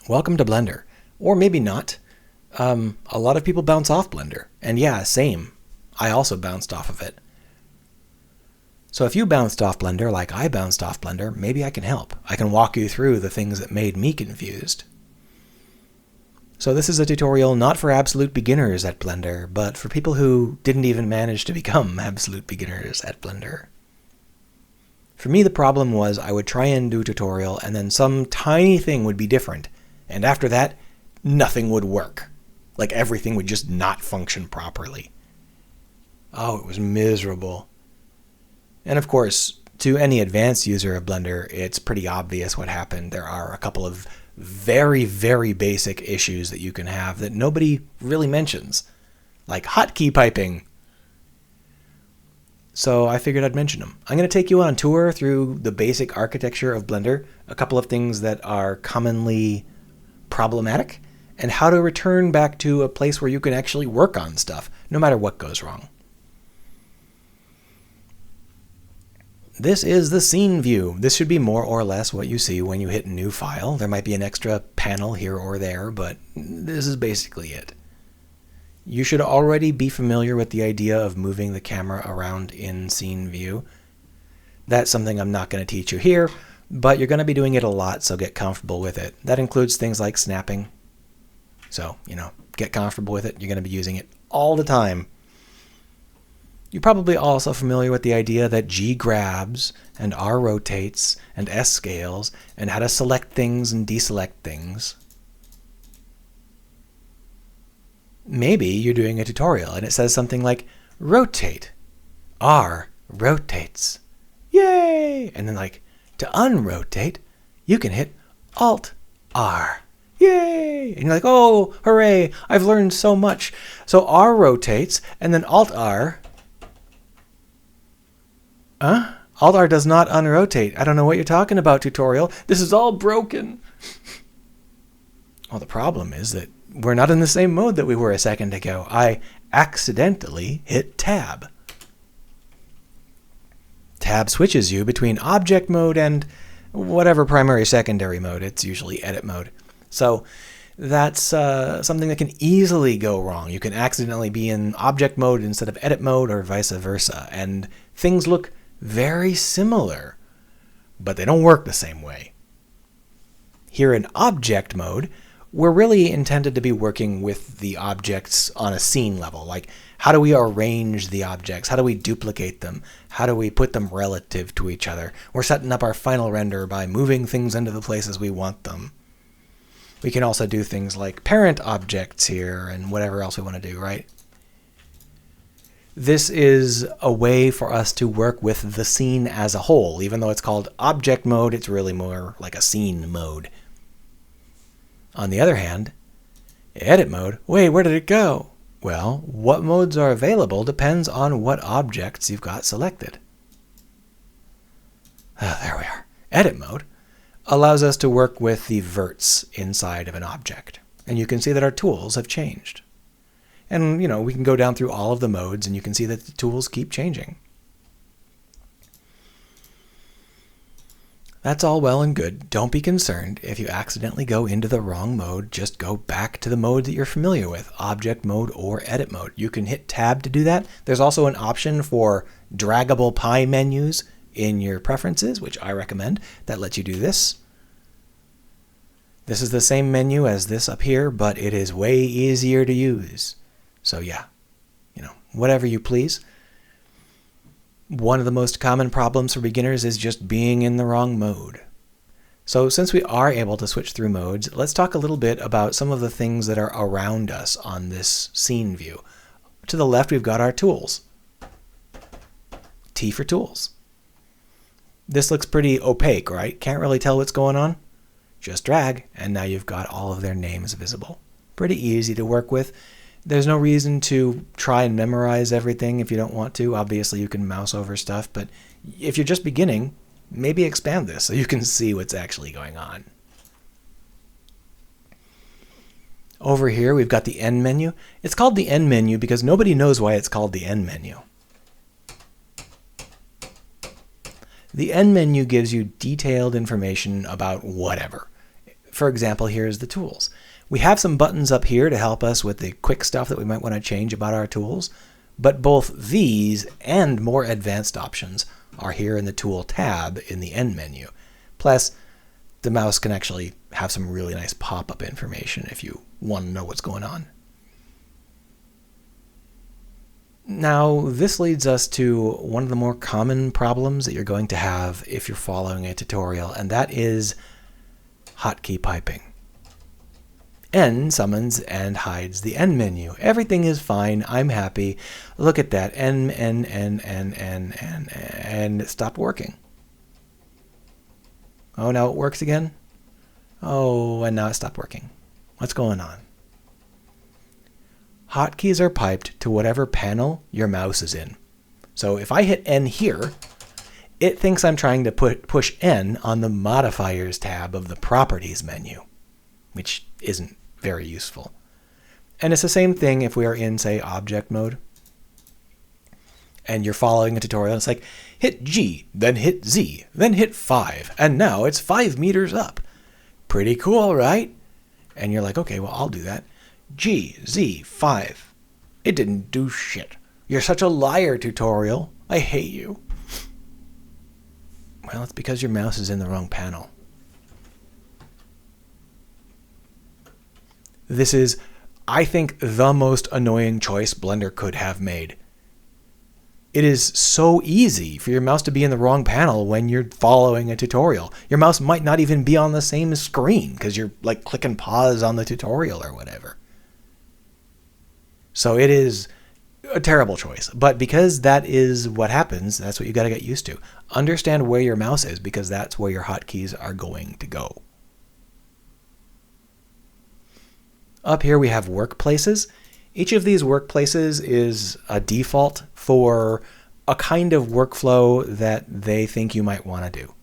Welcome to Blender. Or maybe not. A lot of people bounce off Blender. And yeah, same. I also bounced off of it. So if you bounced off Blender like I bounced off Blender, maybe I can help. I can walk you through the things that made me confused. So this is a tutorial not for absolute beginners at Blender, but for people who didn't even manage to become absolute beginners at Blender. For me, the problem was I would try and do a tutorial and then some tiny thing would be different. And after that, nothing would work. Like everything would just not function properly. Oh, it was miserable. And of course, to any advanced user of Blender, it's pretty obvious what happened. There are a couple of very, very basic issues that you can have that nobody really mentions, like hotkey piping. So I figured I'd mention them. I'm going to take you on a tour through the basic architecture of Blender, a couple of things that are commonly problematic, and how to return back to a place where you can actually work on stuff, no matter what goes wrong. This is the scene view. This should be more or less what you see when you hit New File. There might be an extra panel here or there, but this is basically it. You should already be familiar with the idea of moving the camera around in scene view. That's something I'm not going to teach you here, but you're going to be doing it a lot, so get comfortable with it. That includes things like snapping. So, get comfortable with it. You're going to be using it all the time. You're probably also familiar with the idea that G grabs and R rotates and S scales and how to select things and deselect things. Maybe you're doing a tutorial and it says something like rotate, R rotates, yay! And then to unrotate, you can hit Alt R, yay! And you're like, oh, hooray, I've learned so much. So R rotates and then Alt R. Alt R does not unrotate. I don't know what you're talking about, tutorial. This is all broken. Well, the problem is that we're not in the same mode that we were a second ago. I accidentally hit Tab. Tab switches you between object mode and whatever primary secondary mode. It's usually edit mode. So that's something that can easily go wrong. You can accidentally be in object mode instead of edit mode or vice versa. And things look very similar, but they don't work the same way. Here in object mode, we're really intended to be working with the objects on a scene level. Like, how do we arrange the objects? How do we duplicate them? How do we put them relative to each other? We're setting up our final render by moving things into the places we want them. We can also do things like parent objects here and whatever else we want to do, right? This is a way for us to work with the scene as a whole. Even though it's called object mode, it's really more like a scene mode. On the other hand, edit mode, wait, where did it go? Well, what modes are available depends on what objects you've got selected. There we are. Edit mode allows us to work with the verts inside of an object. And you can see that our tools have changed. And, we can go down through all of the modes and you can see that the tools keep changing. That's all well and good. Don't be concerned if you accidentally go into the wrong mode. Just go back to the mode that you're familiar with, object mode or edit mode. You can hit Tab to do that. There's also an option for draggable pie menus in your preferences, which I recommend, that lets you do this. This is the same menu as this up here, but it is way easier to use. So yeah, whatever you please. One of the most common problems for beginners is just being in the wrong mode. So since we are able to switch through modes, let's talk a little bit about some of the things that are around us on this scene view. To the left, we've got our tools. T for tools. This looks pretty opaque, right? Can't really tell what's going on? Just drag, and now you've got all of their names visible. Pretty easy to work with. There's no reason to try and memorize everything if you don't want to. Obviously, you can mouse over stuff, but if you're just beginning, maybe expand this so you can see what's actually going on. Over here, we've got the N menu. It's called the N menu because nobody knows why it's called the N menu. The N menu gives you detailed information about whatever. for example, here's the tools. We have some buttons up here to help us with the quick stuff that we might want to change about our tools, but both these and more advanced options are here in the Tool tab in the End menu. Plus, the mouse can actually have some really nice pop-up information if you want to know what's going on. Now, this leads us to one of the more common problems that you're going to have if you're following a tutorial, and that is hotkey piping. N summons and hides the End menu. Everything is fine. I'm happy. Look at that. N, and it stopped working. Oh, now it works again? Oh, and now it stopped working. What's going on? Hotkeys are piped to whatever panel your mouse is in. So if I hit N here, it thinks I'm trying to push N on the Modifiers tab of the Properties menu, which isn't very useful. And it's the same thing if we are in, say, Object mode, and you're following a tutorial. It's like, hit G, then hit Z, then hit 5, and now it's 5 meters up. Pretty cool, right? And you're like, okay, well, I'll do that. G, Z, 5. It didn't do shit. You're such a liar, tutorial. I hate you. Well, it's because your mouse is in the wrong panel. This is, I think, the most annoying choice Blender could have made. It is so easy for your mouse to be in the wrong panel when you're following a tutorial. Your mouse might not even be on the same screen because you're like clicking pause on the tutorial or whatever. So it is a terrible choice. But because that is what happens, that's what you got to get used to. Understand where your mouse is because that's where your hotkeys are going to go. Up here we have workplaces. Each of these workplaces is a default for a kind of workflow that they think you might want to do.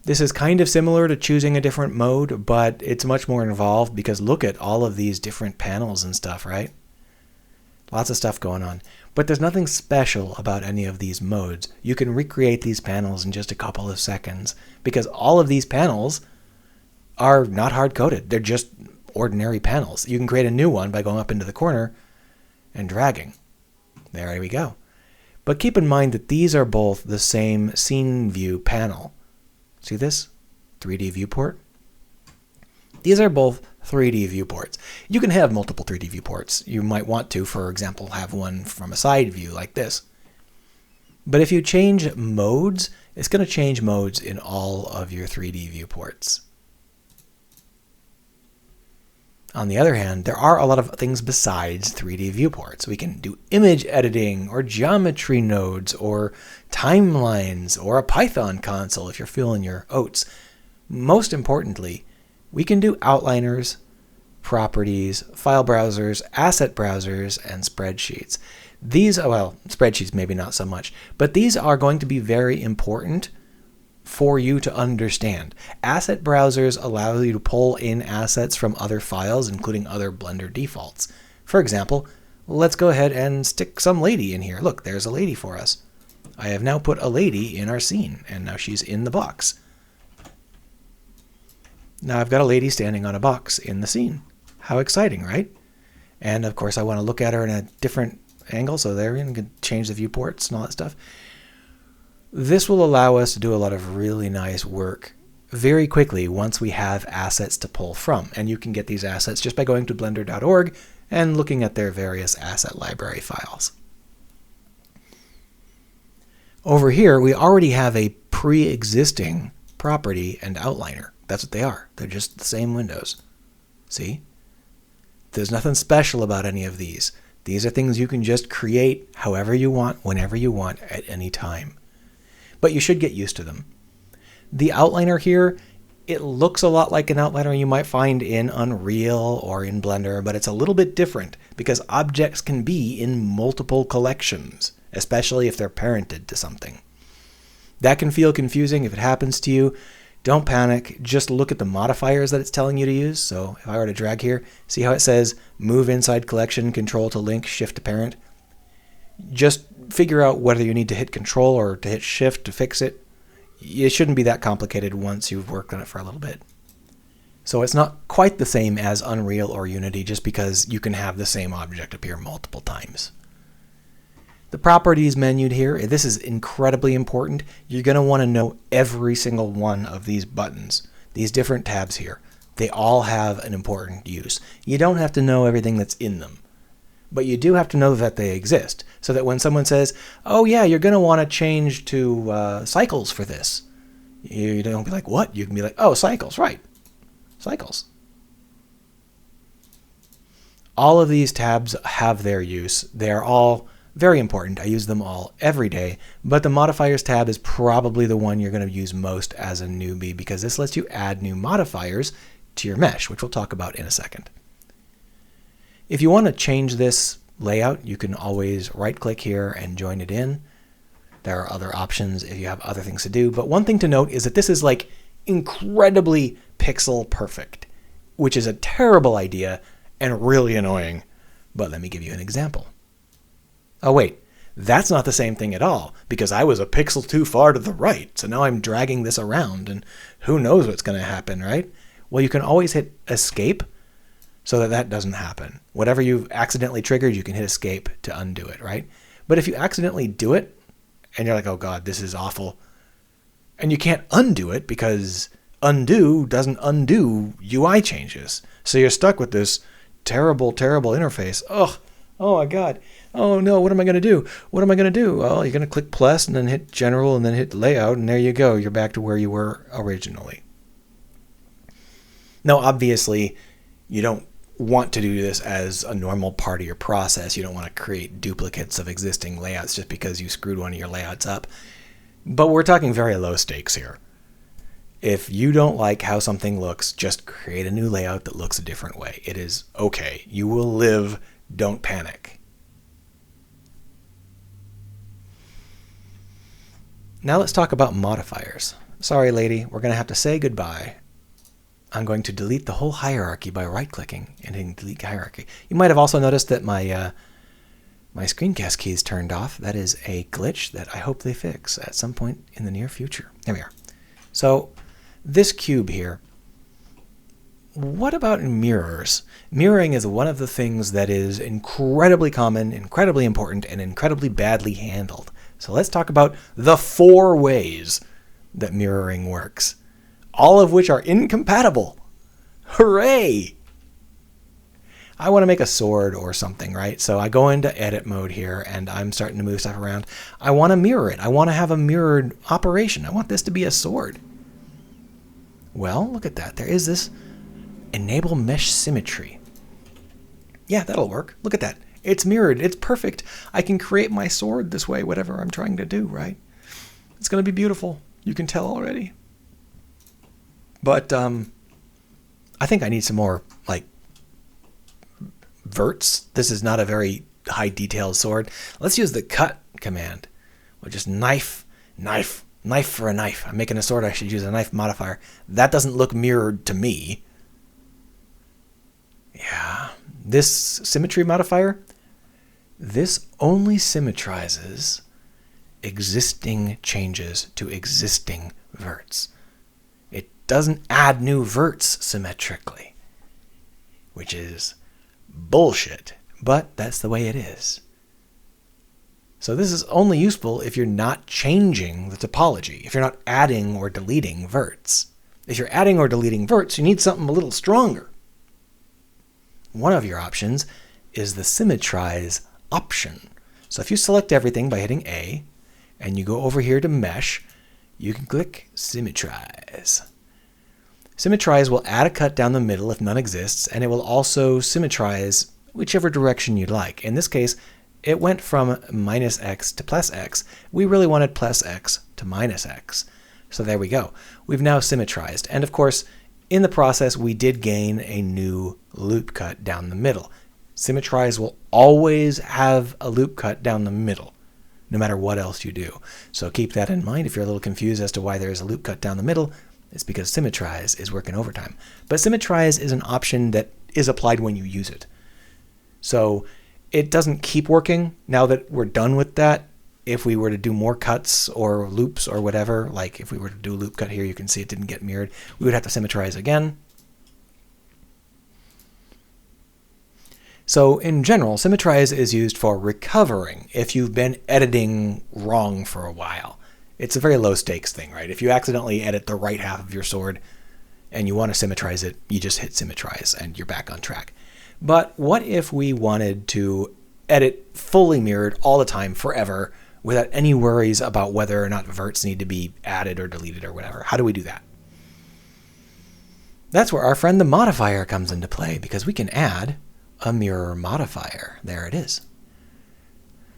This is kind of similar to choosing a different mode, but it's much more involved because look at all of these different panels and stuff, right? Lots of stuff going on. But there's nothing special about any of these modes. You can recreate these panels in just a couple of seconds because all of these panels are not hard-coded. They're just ordinary panels. You can create a new one by going up into the corner and dragging. There we go. But keep in mind that these are both the same scene view panel. See this? 3D viewport. These are both 3D viewports. You can have multiple 3D viewports. You might want to, for example, have one from a side view like this. But if you change modes, it's going to change modes in all of your 3D viewports. On the other hand, there are a lot of things besides 3D viewports. We can do image editing or geometry nodes or timelines or a Python console if you're feeling your oats. Most importantly, we can do outliners, properties, file browsers, asset browsers, and spreadsheets. These, well, spreadsheets maybe not so much, but these are going to be very important for you to understand. Asset browsers allow you to pull in assets from other files, including other Blender defaults. For example, let's go ahead and stick some lady in here. Look, there's a lady for us. I have now put a lady in our scene, and now she's in the box. Now I've got a lady standing on a box in the scene. How exciting, right? And of course I want to look at her in a different angle, so there you can change the viewports and all that stuff. This will allow us to do a lot of really nice work very quickly once we have assets to pull from. And you can get these assets just by going to blender.org and looking at their various asset library files. Over here, we already have a pre-existing property and outliner. That's what they are. They're just the same windows. See? There's nothing special about any of these. These are things you can just create however you want, whenever you want, at any time. But you should get used to them. The outliner here, it looks a lot like an outliner you might find in Unreal or in Blender, but it's a little bit different because objects can be in multiple collections, especially if they're parented to something. That can feel confusing if it happens to you. Don't panic, just look at the modifiers that it's telling you to use. So if I were to drag here, see how it says move inside collection, control to link, shift to parent? Just figure out whether you need to hit control or to hit shift to fix it. It shouldn't be that complicated once you've worked on it for a little bit. So it's not quite the same as Unreal or Unity just because you can have the same object appear multiple times. The properties menu here, this is incredibly important. You're going to want to know every single one of these buttons, these different tabs here. They all have an important use. You don't have to know everything that's in them, but you do have to know that they exist so that when someone says, oh yeah, you're going to want to change to cycles for this, you don't be like, what? You can be like, oh, cycles, right. Cycles. All of these tabs have their use. They're all very important. I use them all every day, but the modifiers tab is probably the one you're going to use most as a newbie because this lets you add new modifiers to your mesh, which we'll talk about in a second. If you want to change this layout, you can always right-click here and join it in. There are other options if you have other things to do, but one thing to note is that this is like incredibly pixel perfect, which is a terrible idea and really annoying. But let me give you an example. Oh wait, that's not the same thing at all because I was a pixel too far to the right, so now I'm dragging this around and who knows what's going to happen, right? Well, you can always hit escape so that that doesn't happen. Whatever you've accidentally triggered, you can hit escape to undo it, right? But if you accidentally do it and you're like, oh God, this is awful, and you can't undo it because undo doesn't undo UI changes. So you're stuck with this terrible, terrible interface. Oh my God. Oh no, what am I going to do? What am I going to do? Well, you're going to click plus and then hit general and then hit layout, and there you go. You're back to where you were originally. Now, obviously, you don't want to do this as a normal part of your process. You don't want to create duplicates of existing layouts just because you screwed one of your layouts up. But we're talking very low stakes here. If you don't like how something looks, just create a new layout that looks a different way. It is okay. You will live. Don't panic. Now let's talk about modifiers. Sorry, lady, we're going to have to say goodbye. I'm going to delete the whole hierarchy by right-clicking and hitting delete hierarchy. You might have also noticed that my screencast key is turned off. That is a glitch that I hope they fix at some point in the near future. There we are. So this cube here, what about mirrors? Mirroring is one of the things that is incredibly common, incredibly important, and incredibly badly handled. So let's talk about the 4 ways that mirroring works, all of which are incompatible. Hooray! I want to make a sword or something, right? So I go into edit mode here and I'm starting to move stuff around. I want to mirror it. I want to have a mirrored operation. I want this to be a sword. Well, look at that. There is this enable mesh symmetry. Yeah, that'll work. Look at that. It's mirrored. It's perfect. I can create my sword this way, whatever I'm trying to do, right? It's going to be beautiful. You can tell already. But I think I need some more, like, verts. This is not a very high detailed sword. Let's use the cut command, which is knife for a knife. I'm making a sword. I should use a knife modifier. That doesn't look mirrored to me. Yeah. This symmetry modifier, this only symmetrizes existing changes to existing verts. It doesn't add new verts symmetrically, which is bullshit, but that's the way it is. So this is only useful if you're not changing the topology, if you're not adding or deleting verts. If you're adding or deleting verts, you need something a little stronger. One of your options is the symmetrize option. So if you select everything by hitting A, and you go over here to mesh, you can click symmetrize. Symmetrize will add a cut down the middle if none exists, and it will also symmetrize whichever direction you'd like. In this case, it went from minus x to plus x. We really wanted plus x to minus x. So there we go. We've now symmetrized. And of course, in the process, we did gain a new loop cut down the middle. Symmetrize will always have a loop cut down the middle, no matter what else you do. So keep that in mind. If you're a little confused as to why there is a loop cut down the middle, it's because symmetrize is working overtime. But symmetrize is an option that is applied when you use it. So it doesn't keep working now that we're done with that. If we were to do more cuts or loops or whatever, like if we were to do a loop cut here, you can see it didn't get mirrored. We would have to symmetrize again. So in general, Symmetrize is used for recovering if you've been editing wrong for a while. It's a very low stakes thing, right? If you accidentally edit the right half of your sword and you want to symmetrize it, you just hit Symmetrize and you're back on track. But what if we wanted to edit fully mirrored all the time forever without any worries about whether or not verts need to be added or deleted or whatever? How do we do that? That's where our friend the modifier comes into play, because we can add a mirror modifier. There it is.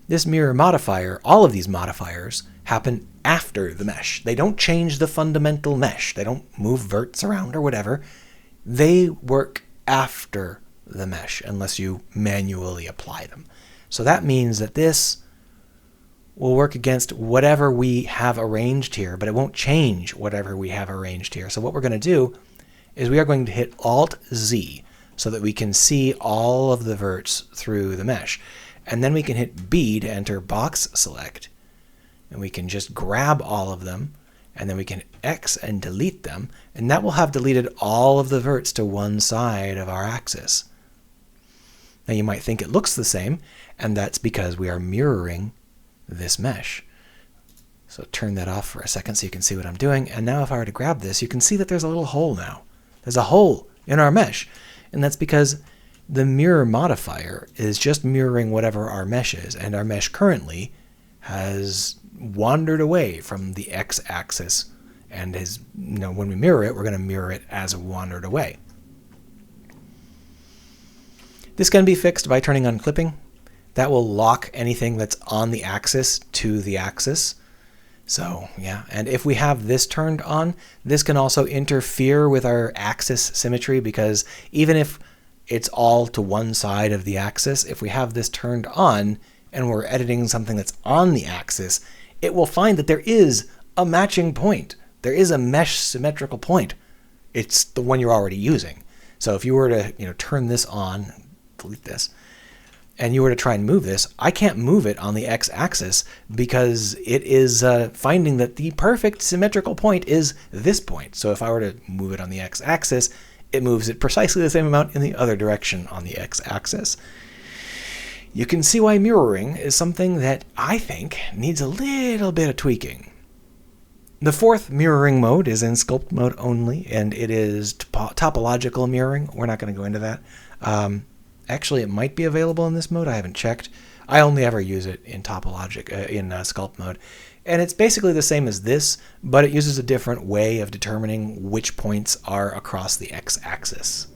This mirror modifier, all of these modifiers, happen after the mesh. They don't change the fundamental mesh. They don't move verts around or whatever. They work after the mesh unless you manually apply them. So that means that this will work against whatever we have arranged here, but it won't change whatever we have arranged here. So what we're going to do is we are going to hit Alt-Z so that we can see all of the verts through the mesh. And then we can hit B to enter box select. And we can just grab all of them, and then we can X and delete them, and that will have deleted all of the verts to one side of our axis. Now you might think it looks the same, and that's because we are mirroring this mesh. So turn that off for a second so you can see what I'm doing. And now if I were to grab this, you can see that there's a little hole now. There's a hole in our mesh, and that's because the mirror modifier is just mirroring whatever our mesh is, and our mesh currently has wandered away from the x-axis, and is, when we mirror it, we're going to mirror it as it wandered away. This can be fixed by turning on clipping. That will lock anything that's on the axis to the axis. So yeah, and if we have this turned on, this can also interfere with our axis symmetry, because even if it's all to one side of the axis, if we have this turned on and we're editing something that's on the axis, it will find that there is a matching point. There is a mesh symmetrical point. It's the one you're already using. So if you were to turn this on, delete this, and you were to try and move this, I can't move it on the x-axis because it is finding that the perfect symmetrical point is this point. So if I were to move it on the x-axis, it moves it precisely the same amount in the other direction on the x-axis. You can see why mirroring is something that I think needs a little bit of tweaking. The fourth mirroring mode is in sculpt mode only, and it is topological mirroring. We're not going to go into that. Actually, it might be available in this mode. I haven't checked. I only ever use it in sculpt mode. And it's basically the same as this, but it uses a different way of determining which points are across the x-axis.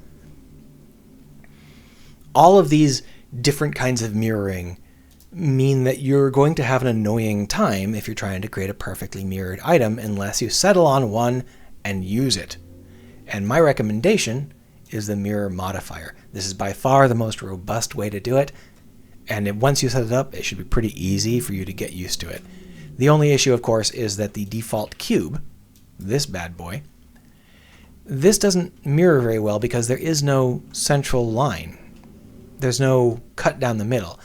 All of these different kinds of mirroring mean that you're going to have an annoying time if you're trying to create a perfectly mirrored item unless you settle on one and use it. And my recommendation is the mirror modifier. This is by far the most robust way to do it, and once you set it up, it should be pretty easy for you to get used to it. The only issue, of course, is that the default cube, this bad boy, this doesn't mirror very well because there is no central line. There's no cut down the middle.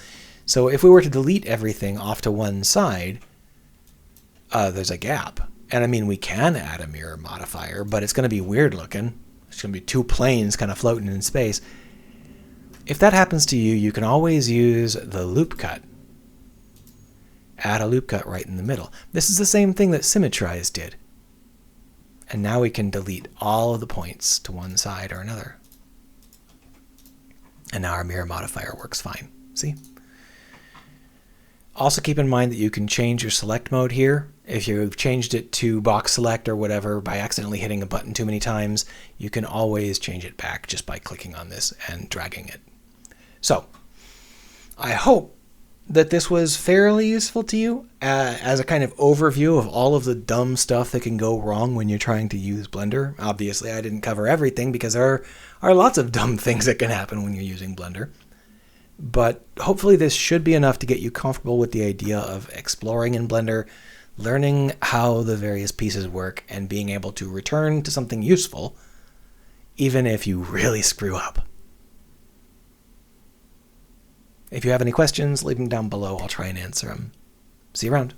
So if we were to delete everything off to one side, there's a gap. And I mean, we can add a mirror modifier, but it's going to be weird looking. It's going to be two planes kind of floating in space. If that happens to you, you can always use the loop cut. Add a loop cut right in the middle. This is the same thing that Symmetrize did. And now we can delete all of the points to one side or another. And now our mirror modifier works fine. See? Also keep in mind that you can change your select mode here. If you've changed it to box select or whatever by accidentally hitting a button too many times, you can always change it back just by clicking on this and dragging it. So, I hope that this was fairly useful to you as a kind of overview of all of the dumb stuff that can go wrong when you're trying to use Blender. Obviously, I didn't cover everything because there are lots of dumb things that can happen when you're using Blender. But hopefully this should be enough to get you comfortable with the idea of exploring in Blender, learning how the various pieces work, and being able to return to something useful, even if you really screw up. If you have any questions, leave them down below. I'll try and answer them. See you around.